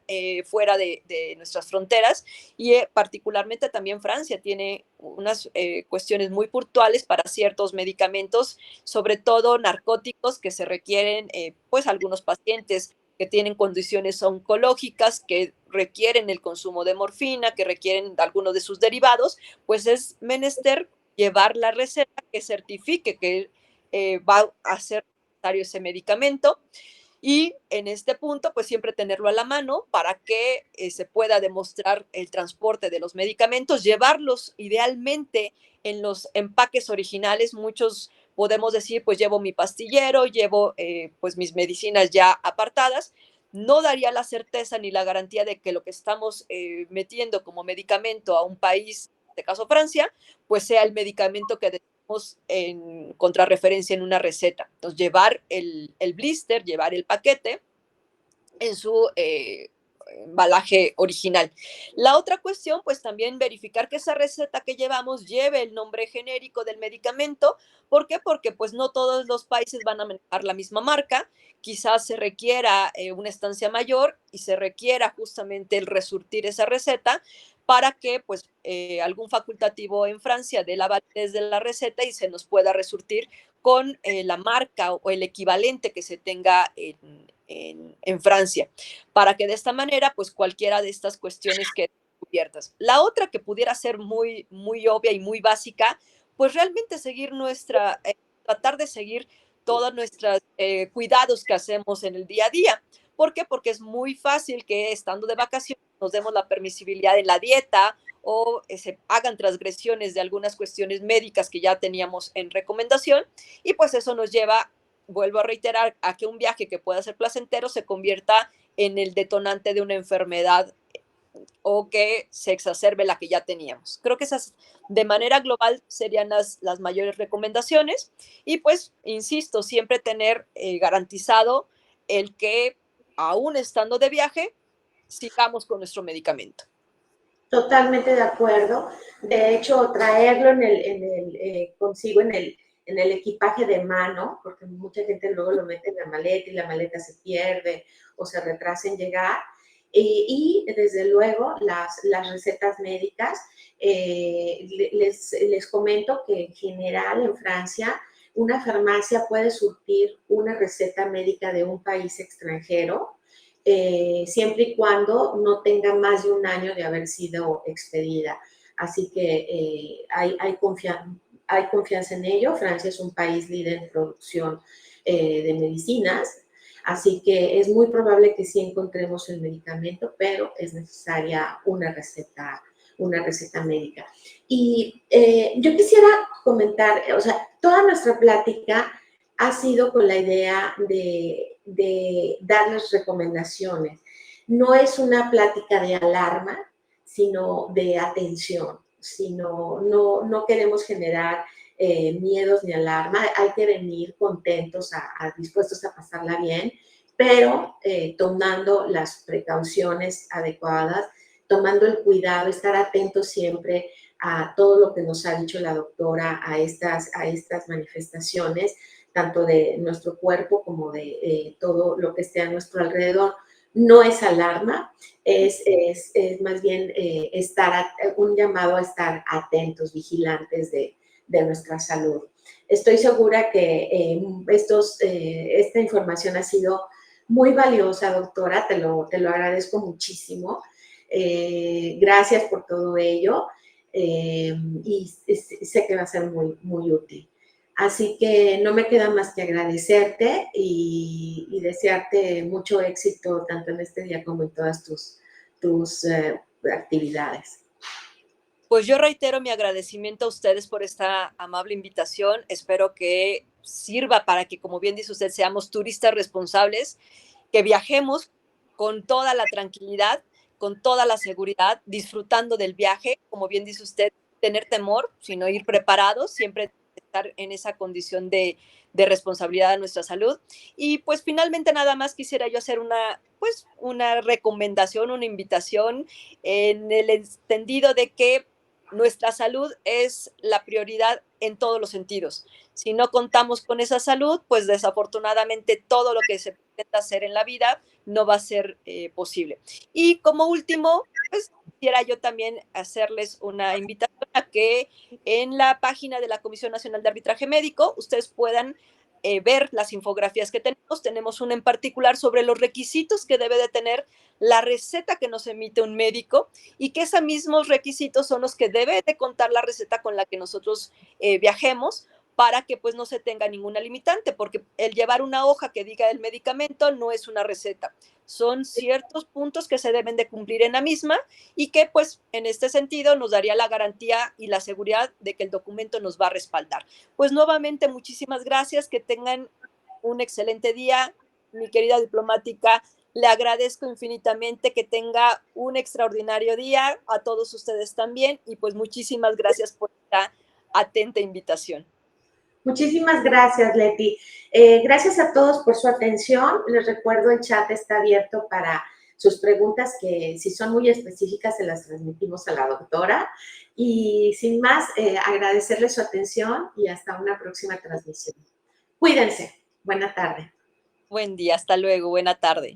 fuera de nuestras fronteras y particularmente también Francia tiene unas cuestiones muy puntuales para ciertos medicamentos, sobre todo narcóticos que se requieren, pues algunos pacientes que tienen condiciones oncológicas, que requieren el consumo de morfina, que requieren algunos de sus derivados, pues es menester llevar la receta que certifique que va a ser necesario ese medicamento y en este punto, pues siempre tenerlo a la mano para que se pueda demostrar el transporte de los medicamentos, llevarlos idealmente en los empaques originales. Muchos podemos decir, pues llevo mi pastillero, llevo pues mis medicinas ya apartadas. No daría la certeza ni la garantía de que lo que estamos metiendo como medicamento a un país, en este caso Francia, pues sea el medicamento que en contrarreferencia en una receta. Entonces, llevar el blister, llevar el paquete en su embalaje original. La otra cuestión, pues también verificar que esa receta que llevamos lleve el nombre genérico del medicamento. ¿Por qué? Porque pues no todos los países van a manejar la misma marca. Quizás se requiera una estancia mayor y se requiera justamente el resurtir esa receta para que pues algún facultativo en Francia dé la validez de la receta y se nos pueda resurtir con la marca o el equivalente que se tenga en Francia, para que de esta manera, pues cualquiera de estas cuestiones queden cubiertas. La otra que pudiera ser muy, muy obvia y muy básica, pues realmente seguir tratar de seguir todos nuestros cuidados que hacemos en el día a día. ¿Por qué? Porque es muy fácil que estando de vacaciones nos demos la permisibilidad en la dieta o se hagan transgresiones de algunas cuestiones médicas que ya teníamos en recomendación y pues eso nos lleva, vuelvo a reiterar, a que un viaje que pueda ser placentero se convierta en el detonante de una enfermedad o que se exacerbe la que ya teníamos. Creo que esas de manera global serían las mayores recomendaciones y pues, insisto, siempre tener garantizado el que aún estando de viaje, sigamos con nuestro medicamento. Totalmente de acuerdo. De hecho, traerlo consigo en el equipaje de mano, porque mucha gente luego lo mete en la maleta y la maleta se pierde o se retrasa en llegar. Y desde luego las recetas médicas, les comento que en general en Francia una farmacia puede surtir una receta médica de un país extranjero, siempre y cuando no tenga más de un año de haber sido expedida. Así que hay confianza en ello. Francia es un país líder en producción de medicinas, así que es muy probable que sí encontremos el medicamento, pero es necesaria una receta médica. Y yo quisiera comentar, o sea, toda nuestra plática ha sido con la idea de darles recomendaciones. No es una plática de alarma, sino de atención. No queremos generar miedos ni alarma. Hay que venir contentos, dispuestos a pasarla bien, pero tomando las precauciones adecuadas, tomando el cuidado, estar atentos siempre a todo lo que nos ha dicho la doctora, a estas manifestaciones, tanto de nuestro cuerpo como de todo lo que esté a nuestro alrededor. No es alarma, es más bien un llamado a estar atentos, vigilantes de nuestra salud. Estoy segura que esta información ha sido muy valiosa, doctora, te lo agradezco muchísimo. Gracias por todo ello y sé que va a ser muy, muy útil. Así que no me queda más que agradecerte y desearte mucho éxito tanto en este día como en todas tus actividades. Pues yo reitero mi agradecimiento a ustedes por esta amable invitación. Espero que sirva para que, como bien dice usted, seamos turistas responsables, que viajemos con toda la tranquilidad, con toda la seguridad, disfrutando del viaje, como bien dice usted, tener temor, sino ir preparados, siempre estar en esa condición de responsabilidad de nuestra salud. Y pues finalmente nada más quisiera yo hacer una recomendación, una invitación en el entendido de que nuestra salud es la prioridad en todos los sentidos. Si no contamos con esa salud, pues desafortunadamente todo lo que se pretenda hacer en la vida no va a ser posible. Y como último, pues quisiera yo también hacerles una invitación a que en la página de la Comisión Nacional de Arbitraje Médico ustedes puedan ver las infografías que tenemos. Tenemos una en particular sobre los requisitos que debe de tener la receta que nos emite un médico y que esos mismos requisitos son los que debe de contar la receta con la que nosotros viajemos para que pues no se tenga ninguna limitante, porque el llevar una hoja que diga el medicamento no es una receta, son ciertos puntos que se deben de cumplir en la misma y que pues en este sentido nos daría la garantía y la seguridad de que el documento nos va a respaldar. Pues nuevamente muchísimas gracias, que tengan un excelente día, mi querida diplomática. Le agradezco infinitamente, que tenga un extraordinario día, a todos ustedes también, y pues muchísimas gracias por esta atenta invitación. Muchísimas gracias, Leti. Gracias a todos por su atención. Les recuerdo, el chat está abierto sus preguntas, que si son muy específicas se las transmitimos a la doctora. Y sin más, agradecerles su atención y hasta una próxima transmisión. Cuídense. Buena tarde. Buen día, hasta luego, buena tarde.